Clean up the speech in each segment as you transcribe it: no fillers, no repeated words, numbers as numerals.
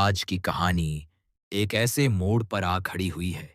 आज की कहानी एक ऐसे मोड़ पर आ खड़ी हुई है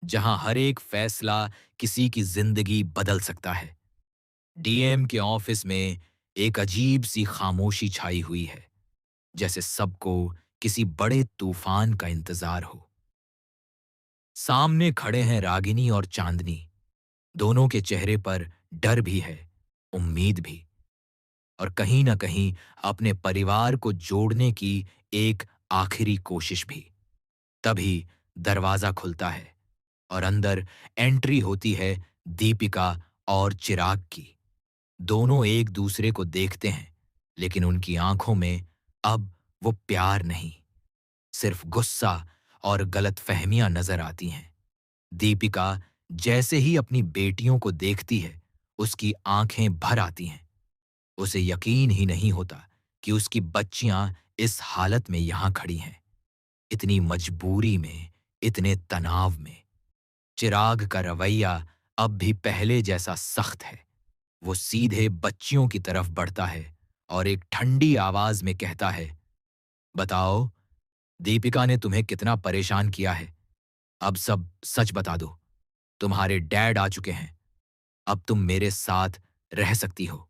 जहां हर एक फैसला किसी की जिंदगी बदल सकता है। डीएम के ऑफिस में एक अजीब सी खामोशी छाई हुई है, जैसे सबको किसी बड़े तूफान का इंतजार हो। सामने खड़े हैं रागिनी और चांदनी। दोनों के चेहरे पर डर भी है, उम्मीद भी, और कहीं ना कहीं अपने परिवार को जोड़ने की एक आखिरी कोशिश भी। तभी दरवाजा खुलता है और अंदर एंट्री होती है दीपिका और चिराग की। दोनों एक दूसरे को देखते हैं, लेकिन उनकी आंखों में अब वो प्यार नहीं, सिर्फ गुस्सा और गलतफहमियां नजर आती हैं। दीपिका जैसे ही अपनी बेटियों को देखती है, उसकी आंखें भर आती हैं। उसे यकीन ही नहीं होता कि उसकी बच्चियां इस हालत में यहां खड़ी हैं, इतनी मजबूरी में, इतने तनाव में। चिराग का रवैया अब भी पहले जैसा सख्त है। वो सीधे बच्चियों की तरफ बढ़ता है और एक ठंडी आवाज में कहता है, बताओ, दीपिका ने तुम्हें कितना परेशान किया है? अब सब सच बता दो। तुम्हारे डैड आ चुके हैं। अब तुम मेरे साथ रह सकती हो।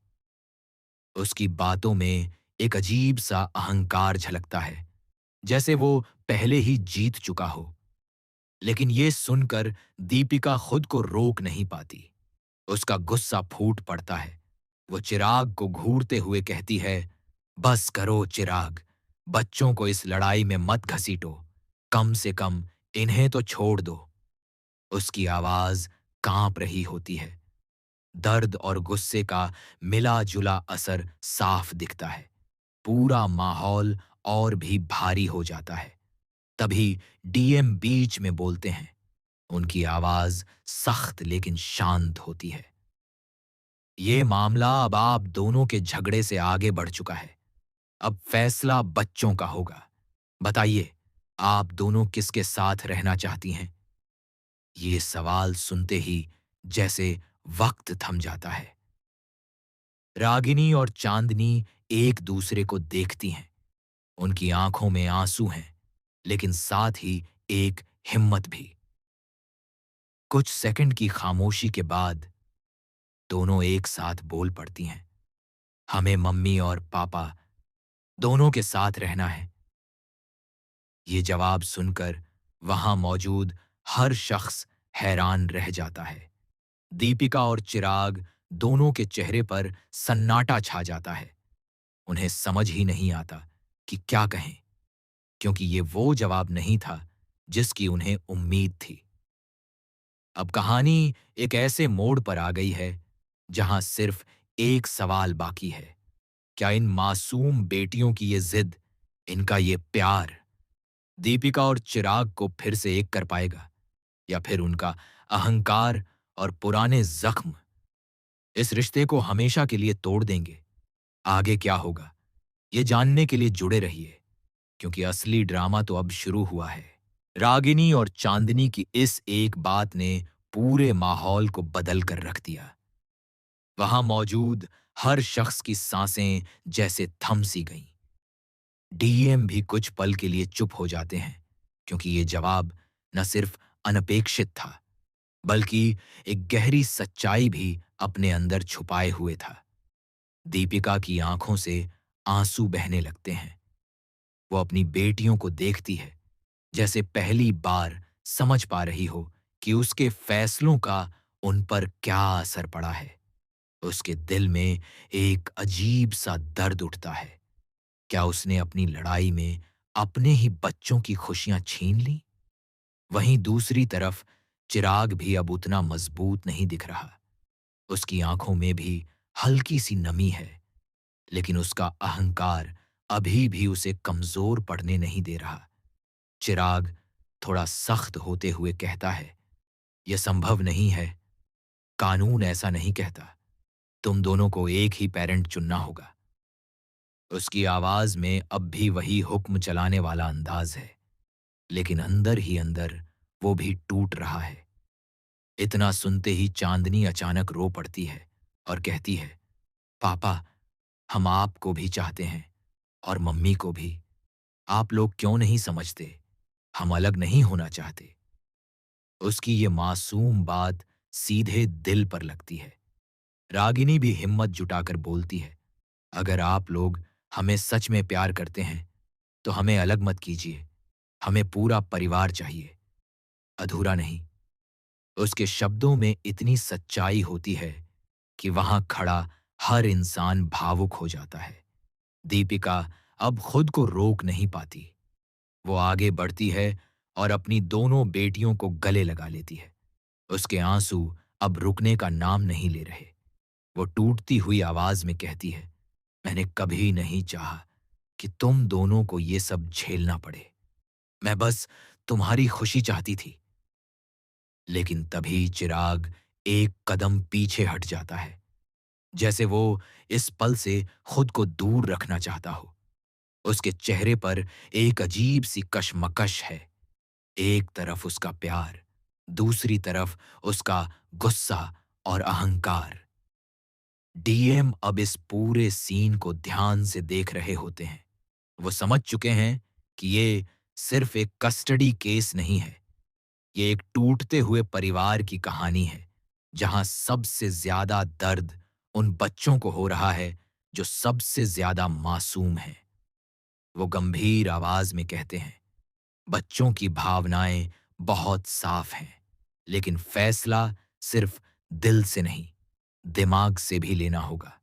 उसकी बातों में एक अजीब सा अहंकार झलकता है, जैसे वो पहले ही जीत चुका हो। लेकिन ये सुनकर दीपिका खुद को रोक नहीं पाती। उसका गुस्सा फूट पड़ता है। वो चिराग को घूरते हुए कहती है, बस करो चिराग, बच्चों को इस लड़ाई में मत घसीटो। कम से कम इन्हें तो छोड़ दो। उसकी आवाज कांप रही होती है। दर्द और गुस्से का मिला जुला असर साफ दिखता है। पूरा माहौल और भी भारी हो जाता है। तभी डीएम बीच में बोलते हैं। उनकी आवाज सख्त लेकिन शांत होती है। ये मामला अब आप दोनों के झगड़े से आगे बढ़ चुका है। अब फैसला बच्चों का होगा। बताइए, आप दोनों किसके साथ रहना चाहती हैं? ये सवाल सुनते ही जैसे वक्त थम जाता है। रागिनी और चांदनी एक दूसरे को देखती हैं। उनकी आंखों में आंसू हैं, लेकिन साथ ही एक हिम्मत भी। कुछ सेकंड की खामोशी के बाद दोनों एक साथ बोल पड़ती हैं, हमें मम्मी और पापा दोनों के साथ रहना है। ये जवाब सुनकर वहां मौजूद हर शख्स हैरान रह जाता है। दीपिका और चिराग दोनों के चेहरे पर सन्नाटा छा जाता है। उन्हें समझ ही नहीं आता कि क्या कहें, क्योंकि ये वो जवाब नहीं था जिसकी उन्हें उम्मीद थी। अब कहानी एक ऐसे मोड़ पर आ गई है जहां सिर्फ एक सवाल बाकी है। क्या इन मासूम बेटियों की ये जिद, इनका ये प्यार दीपिका और चिराग को फिर से एक कर पाएगा, या फिर उनका अहंकार और पुराने जख्म इस रिश्ते को हमेशा के लिए तोड़ देंगे? आगे क्या होगा, ये जानने के लिए जुड़े रहिए, क्योंकि असली ड्रामा तो अब शुरू हुआ है। रागिनी और चांदनी की इस एक बात ने पूरे माहौल को बदल कर रख दिया। वहां मौजूद हर शख्स की सांसें जैसे थम सी गईं। डीएम भी कुछ पल के लिए चुप हो जाते हैं, क्योंकि ये जवाब न सिर्फ अनपेक्षित था, बल्कि एक गहरी सच्चाई भी अपने अंदर छुपाए हुए था। दीपिका की आंखों से आंसू बहने लगते हैं। वो अपनी बेटियों को देखती है, जैसे पहली बार समझ पा रही हो कि उसके फैसलों का उन पर क्या असर पड़ा है। उसके दिल में एक अजीब सा दर्द उठता है। क्या उसने अपनी लड़ाई में अपने ही बच्चों की खुशियां छीन ली? वहीं दूसरी तरफ चिराग भी अब उतना मजबूत नहीं दिख रहा। उसकी आंखों में भी हल्की सी नमी है, लेकिन उसका अहंकार अभी भी उसे कमजोर पड़ने नहीं दे रहा। चिराग थोड़ा सख्त होते हुए कहता है, यह संभव नहीं है। कानून ऐसा नहीं कहता। तुम दोनों को एक ही पेरेंट चुनना होगा। उसकी आवाज में अब भी वही हुक्म चलाने वाला अंदाज है, लेकिन अंदर ही अंदर वो भी टूट रहा है। इतना सुनते ही चांदनी अचानक रो पड़ती है और कहती है, पापा, हम आपको भी चाहते हैं और मम्मी को भी। आप लोग क्यों नहीं समझते? हम अलग नहीं होना चाहते। उसकी ये मासूम बात सीधे दिल पर लगती है। रागिनी भी हिम्मत जुटाकर बोलती है, अगर आप लोग हमें सच में प्यार करते हैं, तो हमें अलग मत कीजिए। हमें पूरा परिवार चाहिए, अधूरा नहीं। उसके शब्दों में इतनी सच्चाई होती है कि वहां खड़ा हर इंसान भावुक हो जाता है। दीपिका अब खुद को रोक नहीं पाती। वो आगे बढ़ती है और अपनी दोनों बेटियों को गले लगा लेती है। उसके आंसू अब रुकने का नाम नहीं ले रहे। वो टूटती हुई आवाज में कहती है, मैंने कभी नहीं चाहा कि तुम दोनों को ये सब झेलना पड़े। मैं बस तुम्हारी खुशी चाहती थी। लेकिन तभी चिराग एक कदम पीछे हट जाता है, जैसे वो इस पल से खुद को दूर रखना चाहता हो। उसके चेहरे पर एक अजीब सी कशमकश है। एक तरफ उसका प्यार, दूसरी तरफ उसका गुस्सा और अहंकार। डीएम अब इस पूरे सीन को ध्यान से देख रहे होते हैं। वो समझ चुके हैं कि ये सिर्फ एक कस्टडी केस नहीं है। ये एक टूटते हुए परिवार की कहानी है, जहां सबसे ज्यादा दर्द उन बच्चों को हो रहा है जो सबसे ज्यादा मासूम हैं। वो गंभीर आवाज में कहते हैं, बच्चों की भावनाएं बहुत साफ हैं, लेकिन फैसला सिर्फ दिल से नहीं, दिमाग से भी लेना होगा।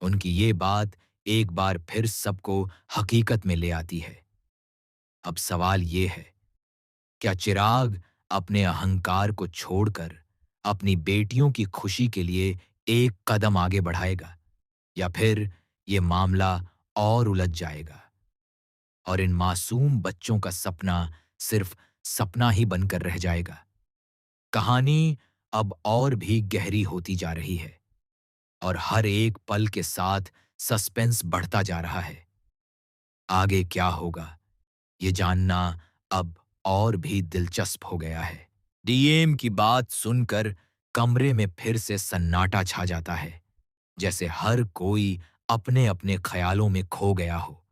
उनकी ये बात एक बार फिर सबको हकीकत में ले आती है। अब सवाल ये है, क्या चिराग अपने अहंकार को छोड़कर अपनी बेटियों की खुशी के लिए एक कदम आगे बढ़ाएगा, या फिर ये मामला और उलझ जाएगा और इन मासूम बच्चों का सपना सिर्फ सपना ही बनकर रह जाएगा? कहानी अब और भी गहरी होती जा रही है और हर एक पल के साथ सस्पेंस बढ़ता जा रहा है। आगे क्या होगा, ये जानना अब और भी दिलचस्प हो गया है। डीएम की बात सुनकर कमरे में फिर से सन्नाटा छा जाता है, जैसे हर कोई अपने अपने ख्यालों में खो गया हो।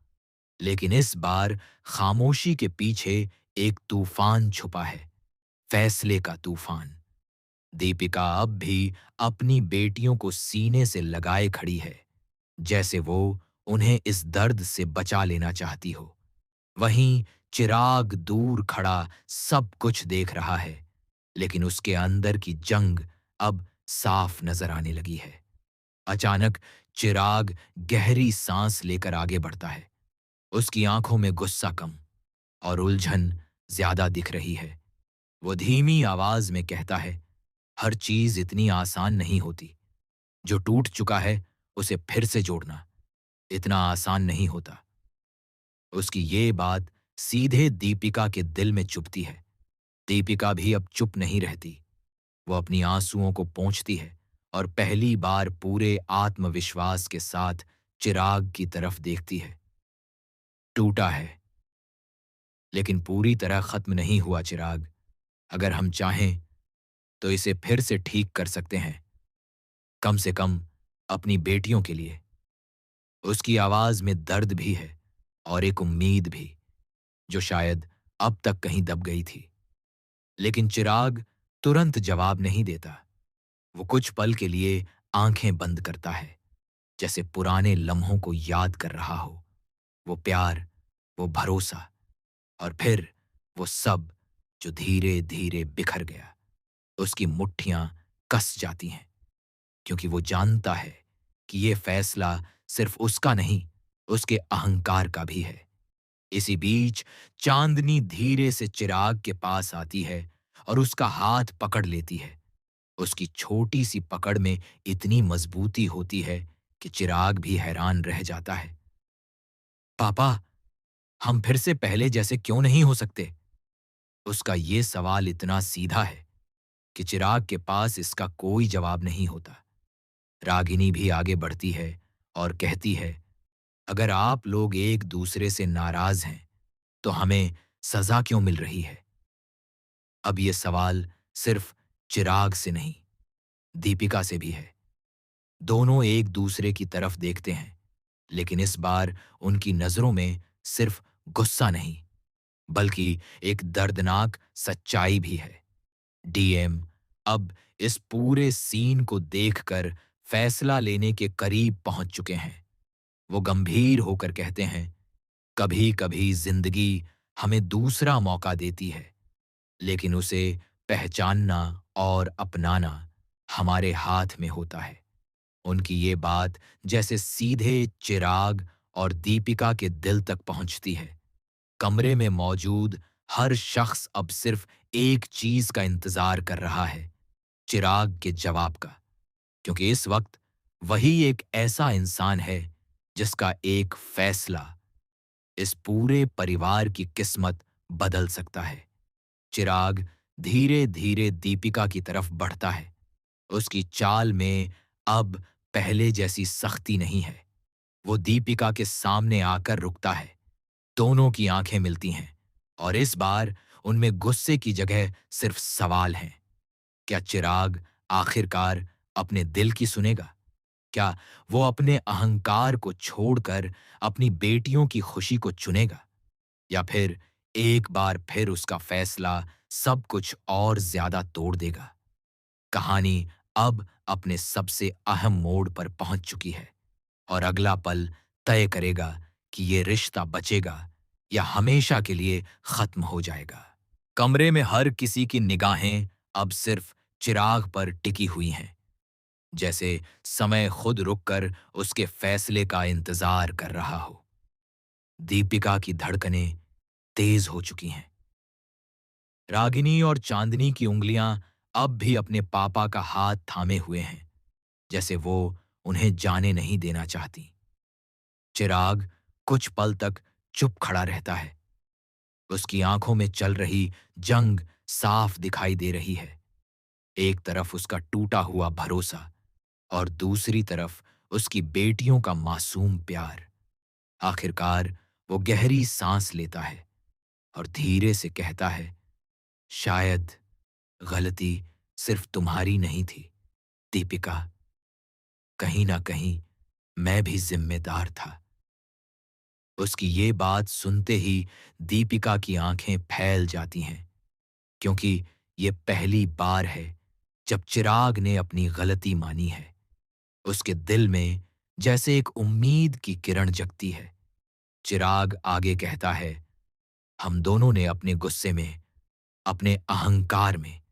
लेकिन इस बार खामोशी के पीछे एक तूफान छुपा है, फैसले का तूफान। दीपिका अब भी अपनी बेटियों को सीने से लगाए खड़ी है, जैसे वो उन्हें इस दर्द से बचा लेना चाहती हो। वहीं चिराग दूर खड़ा सब कुछ देख रहा है, लेकिन उसके अंदर की जंग अब साफ नजर आने लगी है। अचानक चिराग गहरी सांस लेकर आगे बढ़ता है। उसकी आंखों में गुस्सा कम और उलझन ज्यादा दिख रही है। वो धीमी आवाज में कहता है, हर चीज इतनी आसान नहीं होती। जो टूट चुका है उसे फिर से जोड़ना इतना आसान नहीं होता। उसकी ये बात सीधे दीपिका के दिल में चुभती है। दीपिका भी अब चुप नहीं रहती। वो अपनी आंसुओं को पोंछती है और पहली बार पूरे आत्मविश्वास के साथ चिराग की तरफ देखती है। टूटा है, लेकिन पूरी तरह खत्म नहीं हुआ चिराग। अगर हम चाहें तो इसे फिर से ठीक कर सकते हैं, कम से कम अपनी बेटियों के लिए। उसकी आवाज में दर्द भी है और एक उम्मीद भी, जो शायद अब तक कहीं दब गई थी। लेकिन चिराग तुरंत जवाब नहीं देता। वो कुछ पल के लिए आंखें बंद करता है, जैसे पुराने लम्हों को याद कर रहा हो। वो प्यार, वो भरोसा, और फिर वो सब जो धीरे धीरे बिखर गया। उसकी मुट्ठियां कस जाती हैं, क्योंकि वो जानता है कि ये फैसला सिर्फ उसका नहीं, उसके अहंकार का भी है। इसी बीच चांदनी धीरे से चिराग के पास आती है और उसका हाथ पकड़ लेती है। उसकी छोटी सी पकड़ में इतनी मजबूती होती है कि चिराग भी हैरान रह जाता है। पापा, हम फिर से पहले जैसे क्यों नहीं हो सकते? उसका ये सवाल इतना सीधा है कि चिराग के पास इसका कोई जवाब नहीं होता। रागिनी भी आगे बढ़ती है और कहती है, अगर आप लोग एक दूसरे से नाराज हैं, तो हमें सजा क्यों मिल रही है? अब ये सवाल सिर्फ चिराग से नहीं, दीपिका से भी है। दोनों एक दूसरे की तरफ देखते हैं, लेकिन इस बार उनकी नजरों में सिर्फ गुस्सा नहीं, बल्कि एक दर्दनाक सच्चाई भी है। डीएम अब इस पूरे सीन को देखकर फैसला लेने के करीब पहुंच चुके हैं। वो गंभीर होकर कहते हैं, कभी-कभी जिंदगी हमें दूसरा मौका देती है, लेकिन उसे पहचानना और अपनाना हमारे हाथ में होता है। उनकी ये बात जैसे सीधे चिराग और दीपिका के दिल तक पहुंचती है। कमरे में मौजूद हर शख्स अब सिर्फ एक चीज का इंतजार कर रहा है, चिराग के जवाब का। क्योंकि इस वक्त वही एक ऐसा इंसान है जिसका एक फैसला इस पूरे परिवार की किस्मत बदल सकता है। चिराग धीरे धीरे दीपिका की तरफ बढ़ता है। उसकी चाल में अब पहले जैसी सख्ती नहीं है। वो दीपिका के सामने आकर रुकता है। दोनों की आंखें मिलती हैं और इस बार उनमें गुस्से की जगह सिर्फ सवाल हैं। क्या चिराग आखिरकार अपने दिल की सुनेगा? क्या वो अपने अहंकार को छोड़कर अपनी बेटियों की खुशी को चुनेगा? या फिर एक बार फिर उसका फैसला सब कुछ और ज्यादा तोड़ देगा? कहानी अब अपने सबसे अहम मोड़ पर पहुंच चुकी है और अगला पल तय करेगा कि ये रिश्ता बचेगा या हमेशा के लिए खत्म हो जाएगा। कमरे में हर किसी की निगाहें अब सिर्फ चिराग पर टिकी हुई हैं, जैसे समय खुद रुककर उसके फैसले का इंतजार कर रहा हो। दीपिका की धड़कनें तेज हो चुकी हैं। रागिनी और चांदनी की उंगलियां अब भी अपने पापा का हाथ थामे हुए हैं, जैसे वो उन्हें जाने नहीं देना चाहती। चिराग कुछ पल तक चुप खड़ा रहता है। उसकी आंखों में चल रही जंग साफ दिखाई दे रही है। एक तरफ उसका टूटा हुआ भरोसा और दूसरी तरफ उसकी बेटियों का मासूम प्यार। आखिरकार वो गहरी सांस लेता है और धीरे से कहता है, शायद गलती सिर्फ तुम्हारी नहीं थी दीपिका, कहीं ना कहीं मैं भी जिम्मेदार था। उसकी ये बात सुनते ही दीपिका की आंखें फैल जाती हैं, क्योंकि ये पहली बार है जब चिराग ने अपनी गलती मानी है। उसके दिल में जैसे एक उम्मीद की किरण जगती है। चिराग आगे कहता है, हम दोनों ने अपने गुस्से में, अपने अहंकार में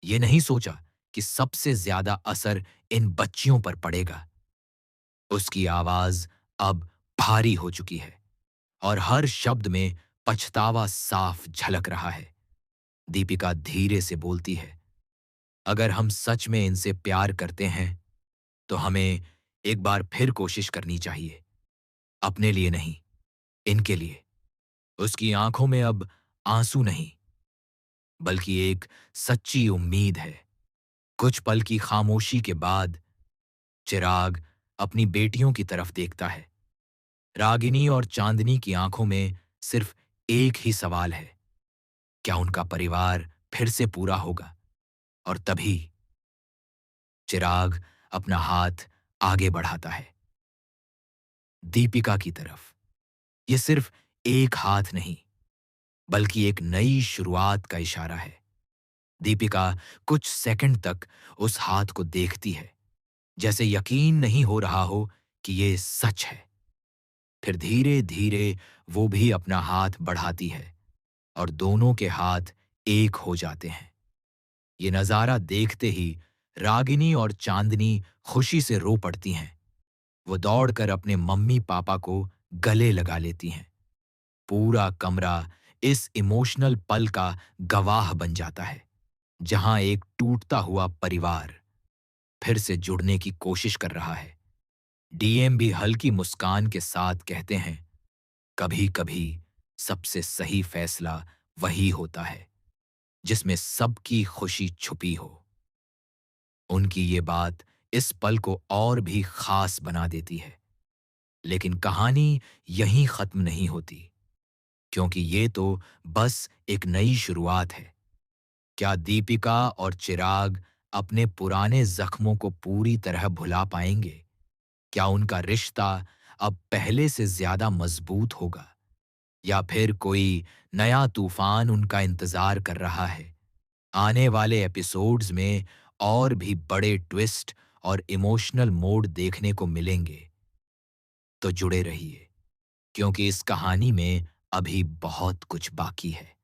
ये नहीं सोचा कि सबसे ज्यादा असर इन बच्चियों पर पड़ेगा। उसकी आवाज अब भारी हो चुकी है और हर शब्द में पछतावा साफ झलक रहा है। दीपिका धीरे से बोलती है, अगर हम सच में इनसे प्यार करते हैं तो हमें एक बार फिर कोशिश करनी चाहिए, अपने लिए नहीं, इनके लिए। उसकी आंखों में अब आंसू नहीं, बल्कि एक सच्ची उम्मीद है। कुछ पल की खामोशी के बाद चिराग अपनी बेटियों की तरफ देखता है। रागिनी और चांदनी की आंखों में सिर्फ एक ही सवाल है, क्या उनका परिवार फिर से पूरा होगा? और तभी चिराग अपना हाथ आगे बढ़ाता है दीपिका की तरफ। ये सिर्फ एक हाथ नहीं, बल्कि एक नई शुरुआत का इशारा है। दीपिका कुछ सेकंड तक उस हाथ को देखती है, जैसे यकीन नहीं हो रहा हो कि ये सच है। फिर धीरे धीरे वो भी अपना हाथ बढ़ाती है और दोनों के हाथ एक हो जाते हैं। ये नजारा देखते ही रागिनी और चांदनी खुशी से रो पड़ती हैं। वो दौड़कर अपने मम्मी पापा को गले लगा लेती हैं। पूरा कमरा इस इमोशनल पल का गवाह बन जाता है, जहां एक टूटता हुआ परिवार फिर से जुड़ने की कोशिश कर रहा है। डीएम भी हल्की मुस्कान के साथ कहते हैं, कभी कभी सबसे सही फैसला वही होता है जिसमें सबकी खुशी छुपी हो। उनकी ये बात इस पल को और भी खास बना देती है। लेकिन कहानी यहीं खत्म नहीं होती, क्योंकि ये तो बस एक नई शुरुआत है। क्या दीपिका और चिराग अपने पुराने जख्मों को पूरी तरह भुला पाएंगे? क्या उनका रिश्ता अब पहले से ज्यादा मजबूत होगा? या फिर कोई नया तूफान उनका इंतजार कर रहा है। आने वाले एपिसोड्स में और भी बड़े ट्विस्ट और इमोशनल मोड देखने को मिलेंगे। तो जुड़े रहिए, क्योंकि इस कहानी में अभी बहुत कुछ बाकी है।